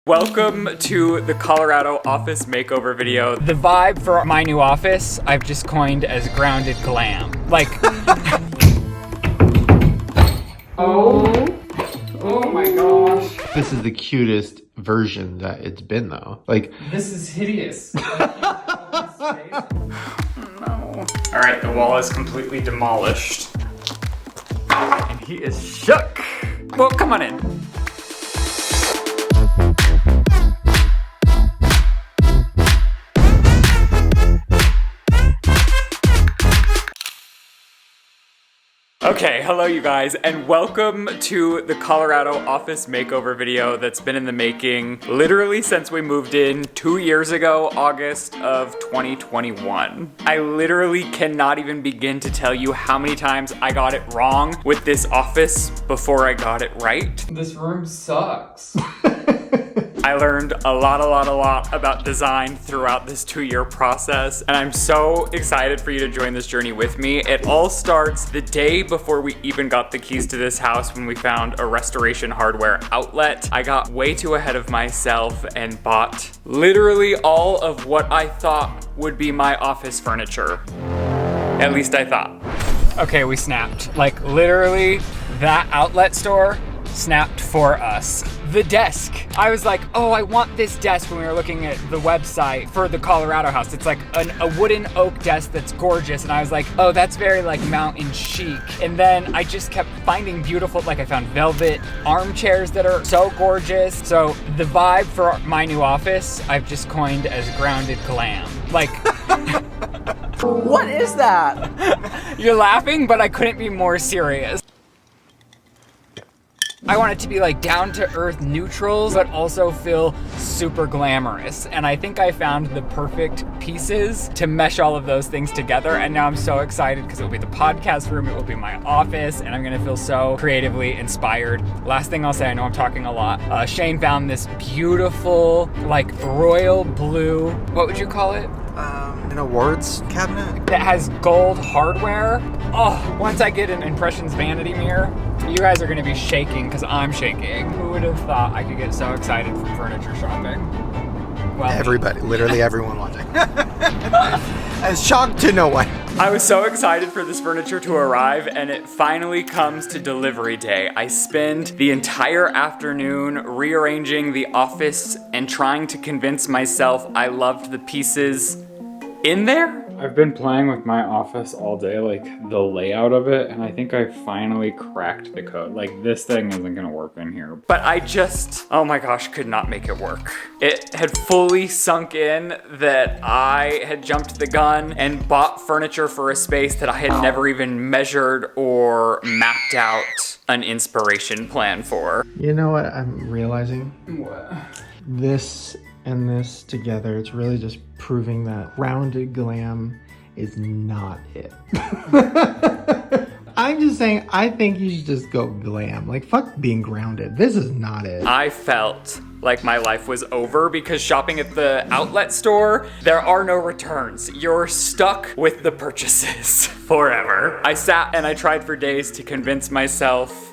Welcome to the Colorado office makeover video. The vibe for my new office, I've just coined as grounded glam. Like, oh my gosh. This is the cutest version that it's been though. Like, This is hideous. No. All right, the wall is completely demolished. And he is shook. Well, come on in. Okay, hello you guys, and welcome to the Colorado office makeover video that's been in the making literally since we moved in 2 years ago, August of 2021. I literally cannot even begin to tell you how many times I got it wrong with this office before I got it right. This room sucks. I learned a lot about design throughout this 2-year process, and I'm so excited for you to join this journey with me. It all starts the day before we even got the keys to this house when we found a restoration hardware outlet. I got way too ahead of myself and bought literally all of what I thought would be my office furniture. At least I thought. Okay, we snapped. Like, literally, that outlet store snapped for us. The desk. I was like, oh, I want this desk when we were looking at the website for the Colorado house. It's like a wooden oak desk that's gorgeous. And I was like, oh, that's very like mountain chic. And then I just kept finding beautiful, like I found velvet armchairs that are so gorgeous. So the vibe for my new office, I've just coined as grounded glam. Like, what is that? you're laughing, but I couldn't be more serious. I want it to be like down-to-earth neutrals, but also feel super glamorous. And I think I found the perfect pieces to mesh all of those things together. And now I'm so excited because it will be the podcast room, it will be my office, and I'm gonna feel so creatively inspired. Last thing I'll say, I know I'm talking a lot. Shane found this beautiful, like royal blue, what would you call it? An awards cabinet? That has gold hardware. Oh, once I get an Impressions vanity mirror, you guys are gonna be shaking because I'm shaking. Who would have thought I could get so excited from furniture shopping? Well, Everybody, literally everyone watching. I was shocked to no one. I was so excited for this furniture to arrive, and it finally comes to delivery day. I spend the entire afternoon rearranging the office and trying to convince myself I loved the pieces in there. I've been playing with my office all day, like the layout of it, and I think I finally cracked the code. Like, this thing isn't gonna work in here. But I just, oh my gosh, could not make it work. It had fully sunk in that I had jumped the gun and bought furniture for a space that I had never even measured or mapped out an inspiration plan for. you know what I'm realizing? What? This and this together, it's really just proving that grounded glam is not it. I'm just saying, I think you should just go glam. Like, fuck being grounded. This is not it. I felt like my life was over because shopping at the outlet store, there are no returns. You're stuck with the purchases forever. I sat and I tried for days to convince myself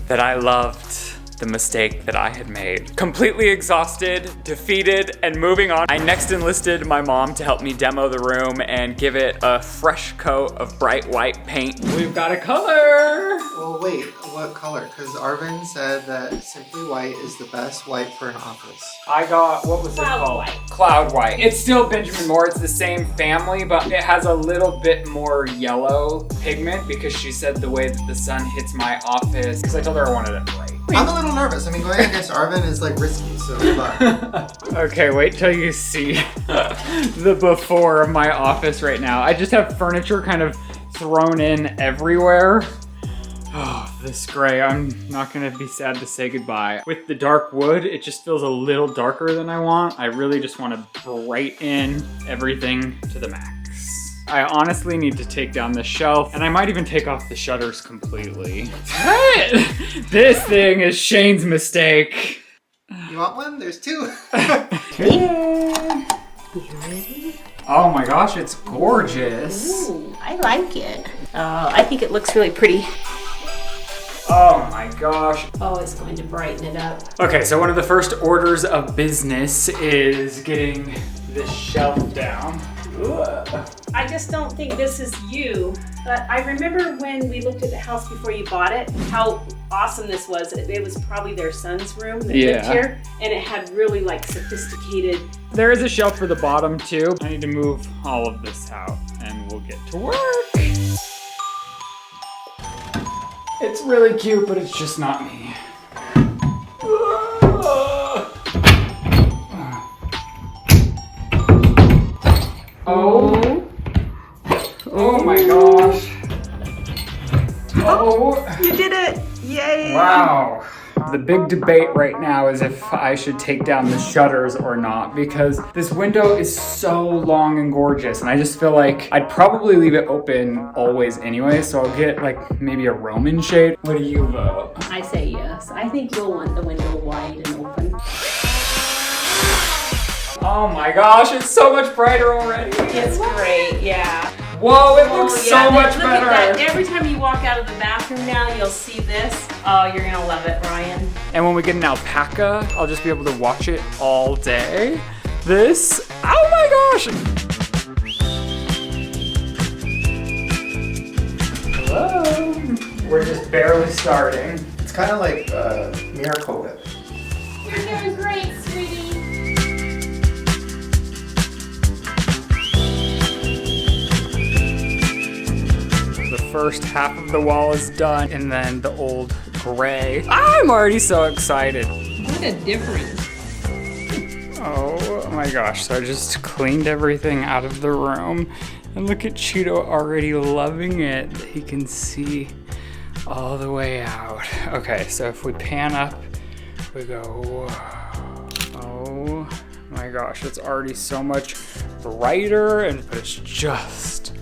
that I loved the mistake that I had made. Completely exhausted, defeated, and moving on, I next enlisted my mom to help me demo the room and give it a fresh coat of bright white paint. We've got a color! Well, wait, what color? Because Arvin said that simply white is the best white for an office. I got, what was it called? Cloud white. It's still Benjamin Moore, it's the same family, but it has a little bit more yellow pigment because she said the way that the sun hits my office, because I told her I wanted it bright. I'm a little nervous. I mean, going against Arvin is like risky, so good luck. Okay, wait till you see the before of my office right now. I just have furniture kind of thrown in everywhere. Oh, this gray, I'm not gonna be sad to say goodbye. With the dark wood, it just feels a little darker than I want. I really just want to brighten everything to the max. I honestly need to take down this shelf, and I might even take off the shutters completely. What? This thing is Shane's mistake. You want one? There's two. Yeah. You ready? Oh my gosh, it's gorgeous. Ooh, I like it. I think it looks really pretty. Oh my gosh. Oh, it's going to brighten it up. Okay, so one of the first orders of business is getting this shelf down. Ugh. I just don't think this is you. But I remember when we looked at the house before you bought it, how awesome this was. It was probably their son's room that lived here, and it had really like sophisticated. There is a shelf for the bottom too. I need to move all of this out and we'll get to work. It's really cute, but it's just not me. Oh. Oh my gosh. Oh. You did it! Yay! Wow. The big debate right now is if I should take down the shutters or not, because this window is so long and gorgeous, and I just feel like I'd probably leave it open always anyway, so I'll get like maybe a Roman shade. What do you vote? I say yes. I think you'll want the window wide and open. Oh my gosh, it's so much brighter already. It's great, yeah. Whoa, it looks so much look better. At that. Every time you walk out of the bathroom now, you'll see this. Oh, you're gonna love it, Ryan. And when we get an alpaca, I'll just be able to watch it all day. This, oh my gosh. Hello. We're just barely starting. It's kind of like Miracle Whip. You're doing great, sweetie. The first half of the wall is done, and then the old gray. I'm already so excited. What a difference. Oh my gosh, so I just cleaned everything out of the room. And look at Cheeto already loving it. He can see all the way out. Okay, so if we pan up, we go, whoa. Oh my gosh, it's already so much brighter, but it's just,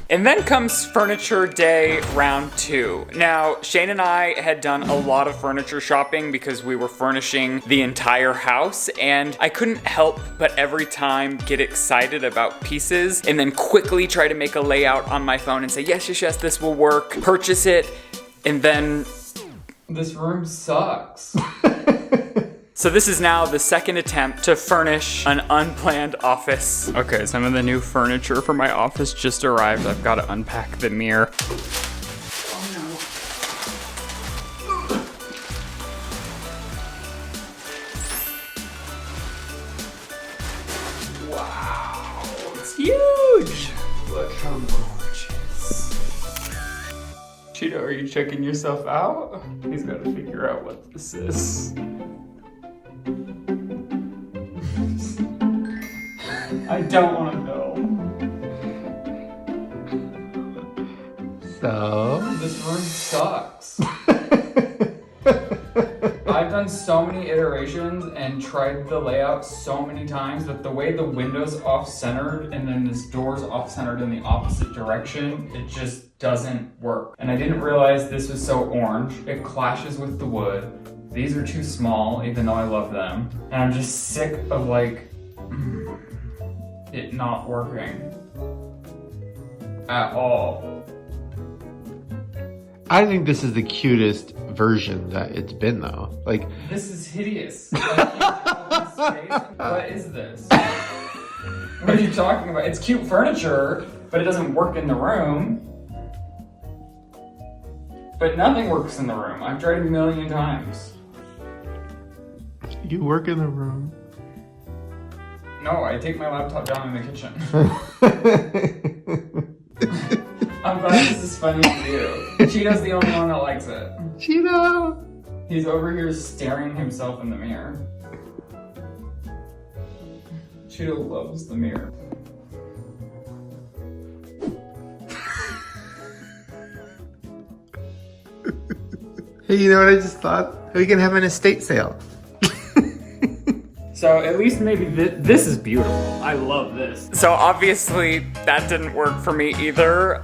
And then comes furniture day round 2. Now, Shane and I had done a lot of furniture shopping because we were furnishing the entire house, and I couldn't help but every time get excited about pieces and then quickly try to make a layout on my phone and say, yes, yes, yes, this will work, purchase it, and then this room sucks. So this is now the second attempt to furnish an unplanned office. Okay, some of the new furniture for my office just arrived. I've got to unpack the mirror. Oh no. Wow, it's huge. Look how gorgeous. Cheeto, are you checking yourself out? He's got to figure out what this is. I don't want to know. So? This room sucks. I've done so many iterations and tried the layout so many times, but the way the window's off-centered and then this door's off-centered in the opposite direction, it just doesn't work. And I didn't realize this was so orange. It clashes with the wood. These are too small, even though I love them. And I'm just sick of like, it not working at all. I think this is the cutest version that it's been though. Like, this is hideous. What is this? What are you talking about? It's cute furniture, but it doesn't work in the room. But nothing works in the room. I've tried 1,000,000 times. you work in the room. No, I take my laptop down in the kitchen. I'm glad this is funny to you. Cheeto's the only one that likes it. Cheeto! He's over here staring himself in the mirror. Cheeto loves the mirror. Hey, you know what I just thought? We can have an estate sale. So at least maybe this is beautiful. I love this. So obviously that didn't work for me either.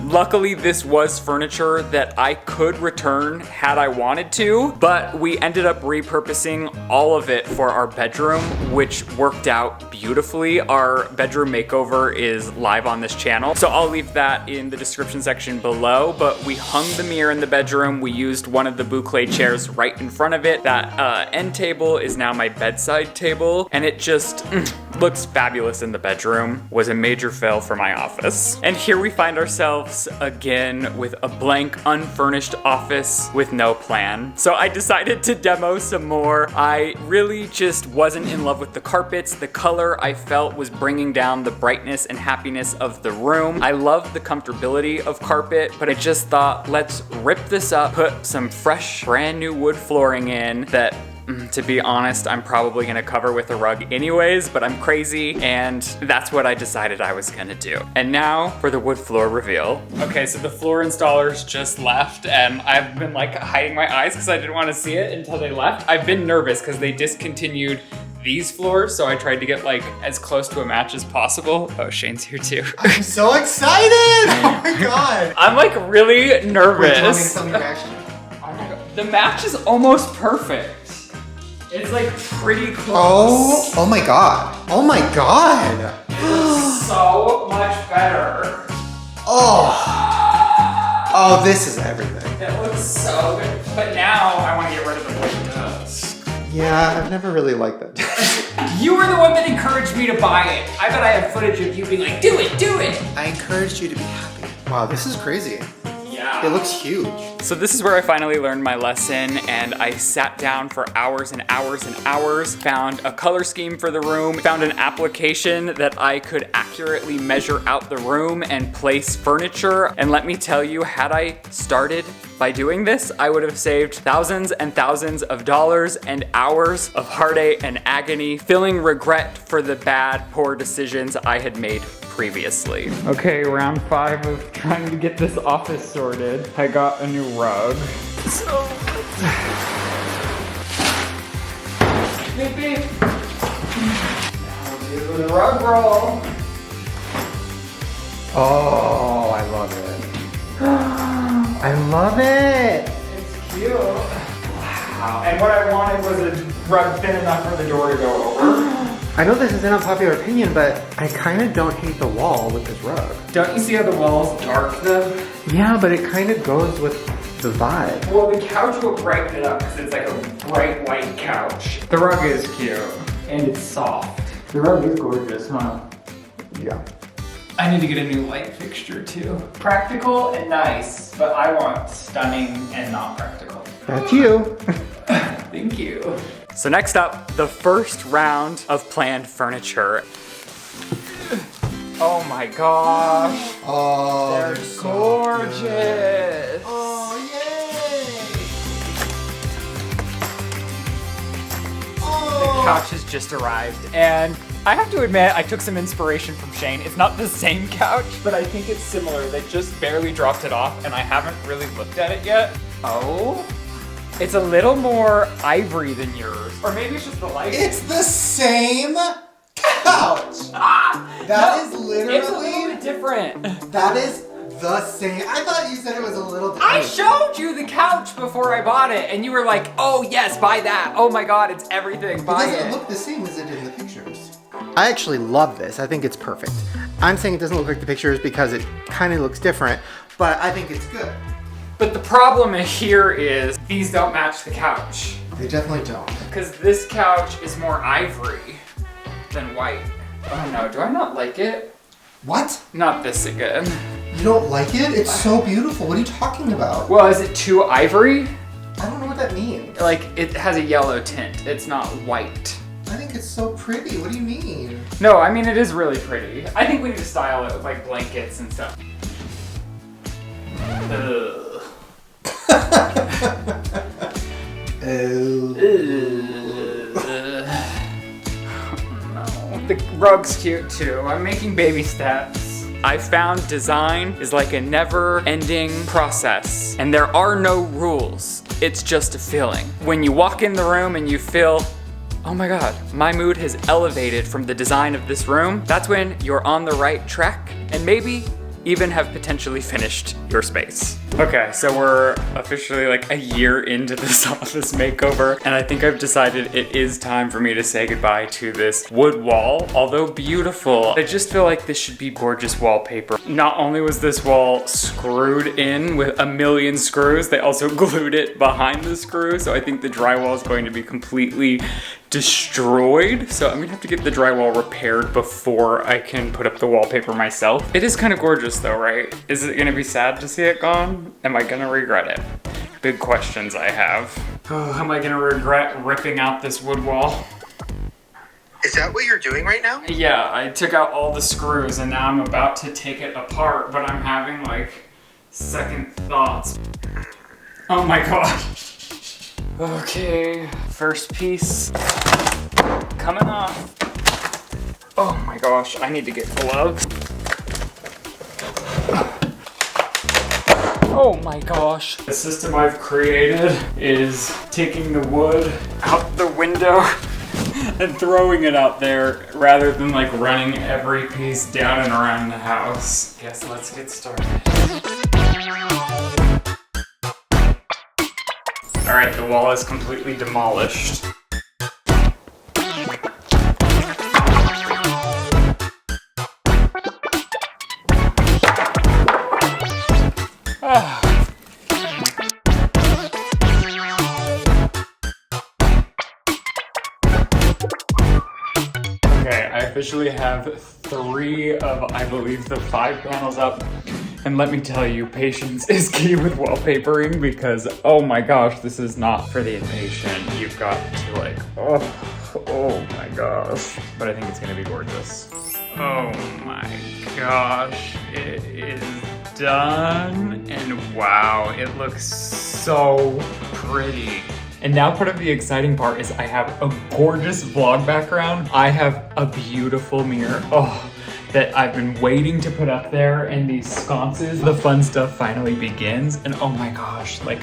Luckily, this was furniture that I could return had I wanted to, but we ended up repurposing all of it for our bedroom, which worked out beautifully. Our bedroom makeover is live on this channel, so I'll leave that in the description section below, but we hung the mirror in the bedroom. We used one of the boucle chairs right in front of it. That end table is now my bedside table, and it just looks fabulous in the bedroom. Was a major fail for my office. And here we find ourselves again with a blank, unfurnished office with no plan. So I decided to demo some more. I really just wasn't in love with the carpets. The color I felt was bringing down the brightness and happiness of the room. I love the comfortability of carpet, but I just thought, let's rip this up, put some fresh, brand new wood flooring in that, to be honest, I'm probably gonna cover with a rug anyways, but I'm crazy, and that's what I decided I was gonna do. And now for the wood floor reveal. Okay, so the floor installers just left, and I've been like hiding my eyes because I didn't want to see it until they left. I've been nervous because they discontinued these floors, so I tried to get like as close to a match as possible. Oh, Shane's here too. I'm so excited! Oh my god! I'm like really nervous. Tell me your reaction. Oh my god. The match is almost perfect. It's like pretty close. Oh my god. Oh my god. It's so much better. Oh, this is everything. It looks so good. But now I want to get rid of the white dust. Yeah, I've never really liked that. You were the one that encouraged me to buy it. I bet I have footage of you being like, do it, do it. I encouraged you to be happy. Wow, this is crazy. Yeah. It looks huge. So this is where I finally learned my lesson, and I sat down for hours and hours and hours, found a color scheme for the room, found an application that I could accurately measure out the room and place furniture. And let me tell you, had I started by doing this, I would have saved thousands and thousands of dollars and hours of heartache and agony, feeling regret for the bad, poor decisions I had made previously. Okay, round 5 of trying to get this office sorted. I got a new rug. So beep beep. Now do the rug roll. Oh, I love it. I love it. It's cute. Wow. And what I wanted was a rug thin enough for the door to go over. I know this is an unpopular opinion, but I kind of don't hate the wall with this rug. Don't you see how the wall's dark though? Yeah, but it kind of goes with the vibe. Well, the couch will brighten it up because it's like a bright white couch. The rug is cute. And it's soft. The rug is gorgeous, huh? Yeah. I need to get a new light fixture too. Practical and nice, but I want stunning and not practical. That's you. Thank you. So next up, the first round of planned furniture. Oh my gosh. Oh, They're gorgeous. Oh, yay. The couch has just arrived, and I have to admit, I took some inspiration from Shane. It's not the same couch, but I think it's similar. They just barely dropped it off, and I haven't really looked at it yet. Oh, it's a little more ivory than yours. Or maybe it's just the light. It's the same couch. That is literally. It's a little bit different. That is the same. I thought you said it was a little different. I showed you the couch before I bought it, and you were like, oh yes, buy that. Oh my god, it's everything, buy It doesn't look the same as it did in the pictures. I actually love this. I think it's perfect. I'm saying it doesn't look like the pictures because it kind of looks different, but I think it's good. But the problem here is these don't match the couch. They definitely don't. Because this couch is more ivory than white. Oh no, do I not like it? What? Not this again. You don't like it? It's so beautiful. What are you talking about? Well, is it too ivory? I don't know what that means. Like, it has a yellow tint. It's not white. I think it's so pretty. What do you mean? No, I mean, it is really pretty. I think we need to style it with like blankets and stuff. Ugh. Oh. No. The rug's cute too. I'm making baby steps. I found design is like a never-ending process, and there are no rules. It's just a feeling. When you walk in the room and you feel, oh my god, my mood has elevated from the design of this room, that's when you're on the right track, and maybe even have potentially finished your space. Okay, so we're officially like a year into this office makeover, and I think I've decided it is time for me to say goodbye to this wood wall. Although beautiful, I just feel like this should be gorgeous wallpaper. Not only was this wall screwed in with a million screws, they also glued it behind the screw, so I think the drywall is going to be completely destroyed. So I'm gonna have to get the drywall repaired before I can put up the wallpaper myself. It is kind of gorgeous though, right? Is it gonna be sad to see it gone? Am I gonna regret it? Big questions I have. Oh, am I gonna regret ripping out this wood wall? Is that what you're doing right now? Yeah, I took out all the screws and now I'm about to take it apart, but I'm having like second thoughts. Oh my god. Okay, first piece coming off. Oh my gosh, I need to get gloves. Oh my gosh. The system I've created is taking the wood out the window and throwing it out there rather than like running every piece down and around the house. Guess let's get started. All right, the wall is completely demolished. Okay, I officially have 3 of, I believe, the 5 panels up. And let me tell you, patience is key with wallpapering because, oh my gosh, this is not for the impatient. You've got to like, oh my gosh. But I think it's gonna be gorgeous. Oh my gosh, it is done. And wow, it looks so pretty. And now part of the exciting part is I have a gorgeous vlog background. I have a beautiful mirror. Oh, that I've been waiting to put up there in these sconces. The fun stuff finally begins, and oh my gosh, like,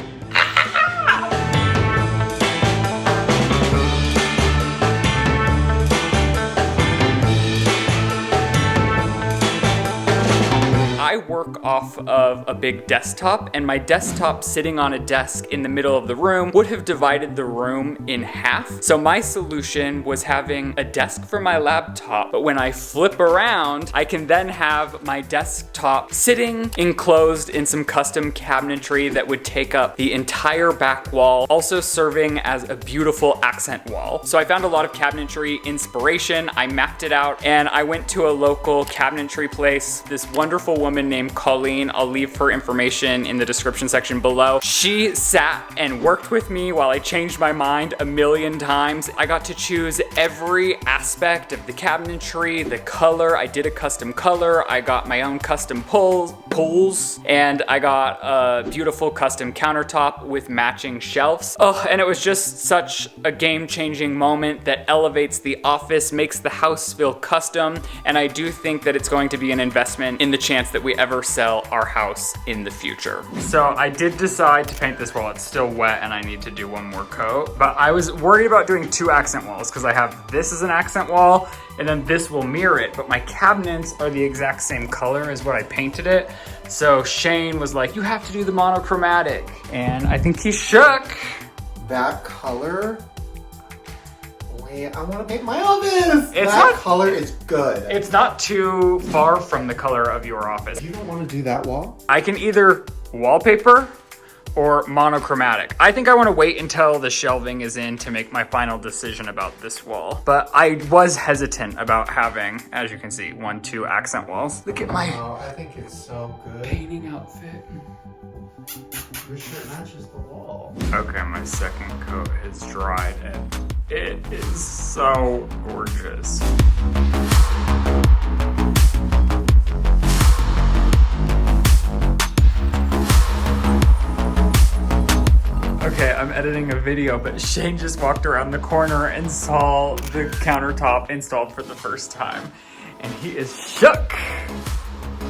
I work off of a big desktop, and my desktop sitting on a desk in the middle of the room would have divided the room in half. So my solution was having a desk for my laptop, but when I flip around, I can then have my desktop sitting enclosed in some custom cabinetry that would take up the entire back wall, also serving as a beautiful accent wall. So I found a lot of cabinetry inspiration, I mapped it out, and I went to a local cabinetry place. This wonderful woman named Colleen, I'll leave her information in the description section below. She sat and worked with me while I changed my mind a million times. I got to choose every aspect of the cabinetry, the color. I did a custom color. I got my own custom pulls, and I got a beautiful custom countertop with matching shelves. Oh, and it was just such a game-changing moment that elevates the office, makes the house feel custom, and I do think that it's going to be an investment in the chance that we ever sell our house in the future. So I did decide to paint this wall. It's still wet and I need to do one more coat, but I was worried about doing 2 accent walls because I have this as an accent wall and then this will mirror it, but my cabinets are the exact same color as what I painted it. So Shane was like, you have to do the monochromatic, and I think he shook. That color? Wait, I want to paint my office! That color is good. It's not too far from the color of your office. You don't want to do that wall? I can either wallpaper or monochromatic. I think I want to wait until the shelving is in to make my final decision about this wall. But I was hesitant about having, as you can see, 1, 2 accent walls. Look at my I think it's so good. painting outfit. Your shirt matches the wall. Okay, my second coat has dried and it is so gorgeous. Okay, I'm editing a video, but Shane just walked around the corner and saw the countertop installed for the first time, and he is shook.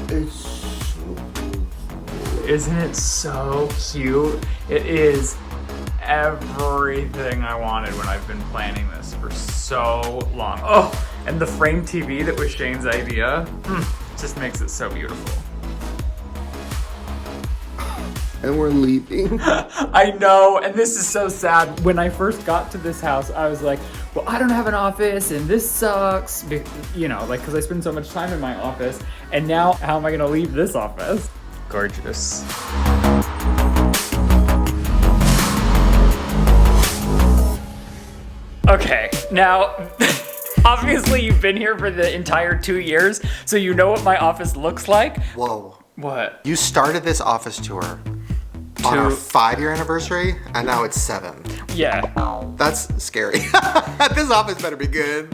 It's so Isn't it so cute? It is everything I wanted when I've been planning this for so long. Oh, and the frame TV that was Shane's idea just makes it so beautiful. And we're leaving. I know, and this is so sad. When I first got to this house, I was like, well, I don't have an office, and this sucks. You know, like, because I spend so much time in my office. And now, how am I gonna leave this office? Gorgeous. Okay, now, obviously you've been here for the entire 2 years, so you know what my office looks like. Whoa. What? You started this office tour on our 5-year anniversary, and now it's 7. Yeah. That's scary. This office better be good.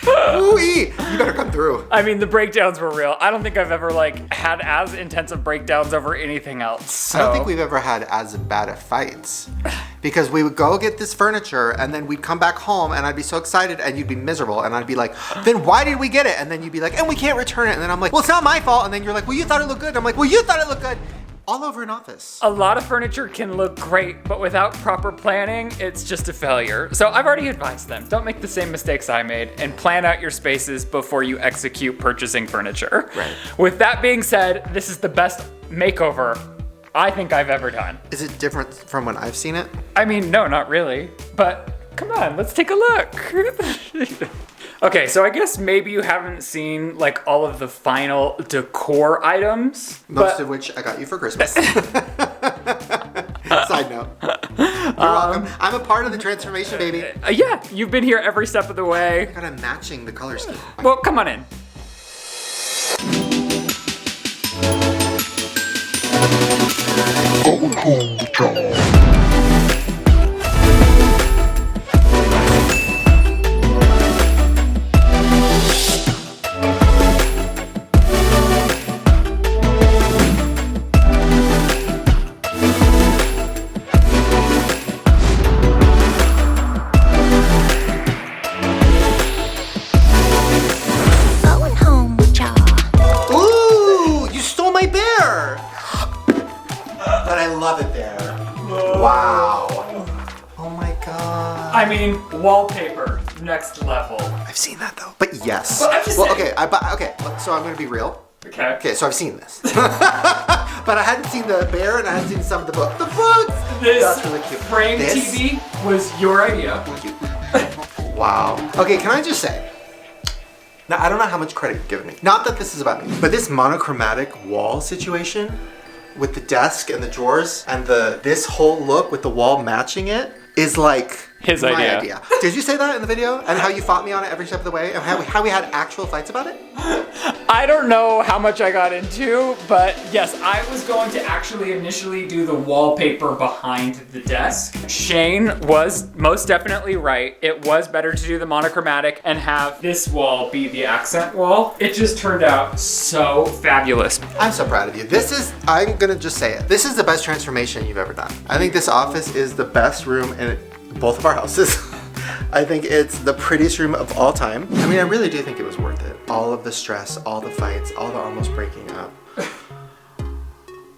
Ooh-wee. You better come through. I mean, the breakdowns were real. I don't think I've ever, like, had as intensive breakdowns over anything else, so. I don't think we've ever had as bad of fights. Because we would go get this furniture, and then we'd come back home, and I'd be so excited, and you'd be miserable, and I'd be like, then why did we get it? And then you'd be like, and we can't return it. And then I'm like, well, it's not my fault. And then you're like, well, you thought it looked good. And I'm like, well, you thought it looked good. All over an office. A lot of furniture can look great, but without proper planning, it's just a failure. So I've already advised them, don't make the same mistakes I made and plan out your spaces before you execute purchasing furniture. Right. With that being said, this is the best makeover I think I've ever done. Is it different from when I've seen it? I mean, no, not really, but come on, let's take a look. Okay, so I guess maybe you haven't seen like all of the final decor items. Most of which I got you for Christmas. Side note. You're welcome. I'm a part of the transformation, baby. Yeah, you've been here every step of the way. I got a matching the color scheme. Well, come on in. Ooh, you stole my bear. But I love it there. Wow. Oh my god. I mean, wallpaper, next level. I've seen that though. But yes. Well, I'm just saying. Okay, so I'm gonna be real. Okay. Okay, so I've seen this. But I hadn't seen the bear and I hadn't seen some of the book. The books! This That's really cute. frame This? TV was your idea. Wow. Okay, can I just say, now I don't know how much credit you're giving me. Not that this is about me, but this monochromatic wall situation with the desk and the drawers and this whole look with the wall matching it is like His my idea. Did you say that in the video? And how you fought me on it every step of the way? And how we had actual fights about it? I don't know how much I got into, but yes, I was going to actually initially do the wallpaper behind the desk. Shane was most definitely right. It was better to do the monochromatic and have this wall be the accent wall. It just turned out so fabulous. I'm so proud of you. I'm gonna just say it. This is the best transformation you've ever done. I think this office is the best room in both of our houses. I think it's the prettiest room of all time. I mean, I really do think it was worth it. All of the stress, all the fights, all the almost breaking up.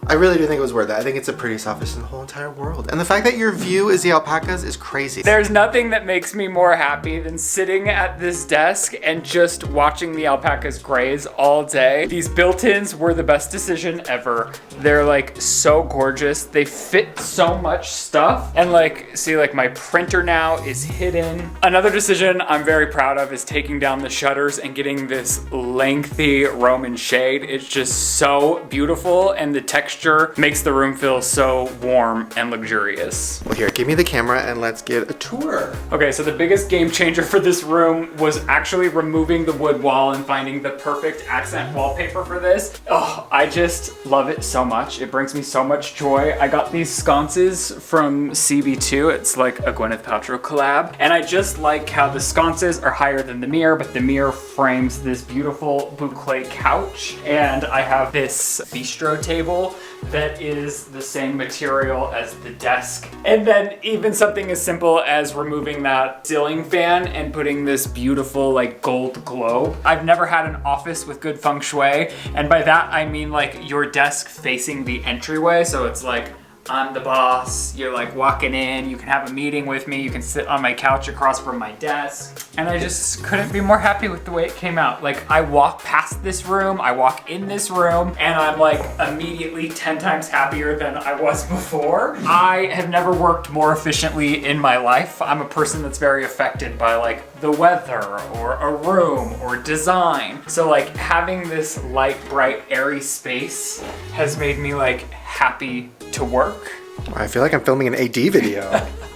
I really do think it was worth it. I think it's the prettiest office in the whole entire world. And the fact that your view is the alpacas is crazy. There's nothing that makes me more happy than sitting at this desk and just watching the alpacas graze all day. These built-ins were the best decision ever. They're like so gorgeous. They fit so much stuff. And like, see, like my printer now is hidden. Another decision I'm very proud of is taking down the shutters and getting this lengthy Roman shade. It's just so beautiful, and the texture makes the room feel so warm and luxurious. Well, here, give me the camera and let's get a tour. Okay, so the biggest game changer for this room was actually removing the wood wall and finding the perfect accent wallpaper for this. Oh, I just love it so much. It brings me so much joy. I got these sconces from CB2. It's like a Gwyneth Paltrow collab. And I just like how the sconces are higher than the mirror, but the mirror frames this beautiful boucle couch. And I have this bistro table that is the same material as the desk. And then even something as simple as removing that ceiling fan and putting this beautiful like gold glow. I've never had an office with good feng shui, and by that I mean like your desk facing the entryway, so it's like I'm the boss. You're like walking in, you can have a meeting with me, you can sit on my couch across from my desk. And I just couldn't be more happy with the way it came out. Like, I walk past this room, I walk in this room, and I'm like immediately 10 times happier than I was before. I have never worked more efficiently in my life. I'm a person that's very affected by like the weather or a room or design. So like having this light, bright, airy space has made me like happy to work. I feel like I'm filming an AD video.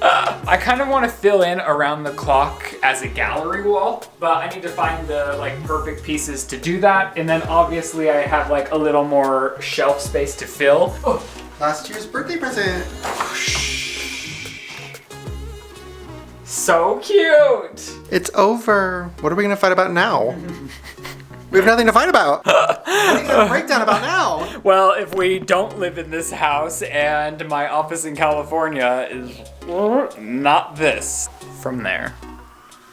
I kind of want to fill in around the clock as a gallery wall, but I need to find the like perfect pieces to do that. And then obviously I have like a little more shelf space to fill. Oh, Last year's birthday present. so cute. It's over. What are we gonna fight about now? We have nothing to fight about. What are you gonna break down about now? Well, if we don't live in this house and my office in California is not this. From there.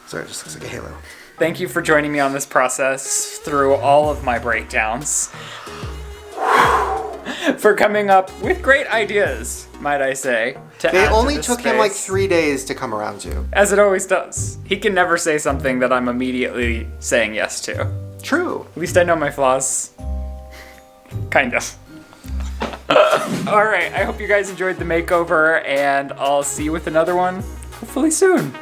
Sorry, it just looks like a halo. Thank you for joining me on this process through all of my breakdowns. For coming up with great ideas, might I say. They only took him like 3 days to come around to. As it always does. He can never say something that I'm immediately saying yes to. True. At least I know my flaws. Kind of. Alright, I hope you guys enjoyed the makeover, and I'll see you with another one hopefully soon.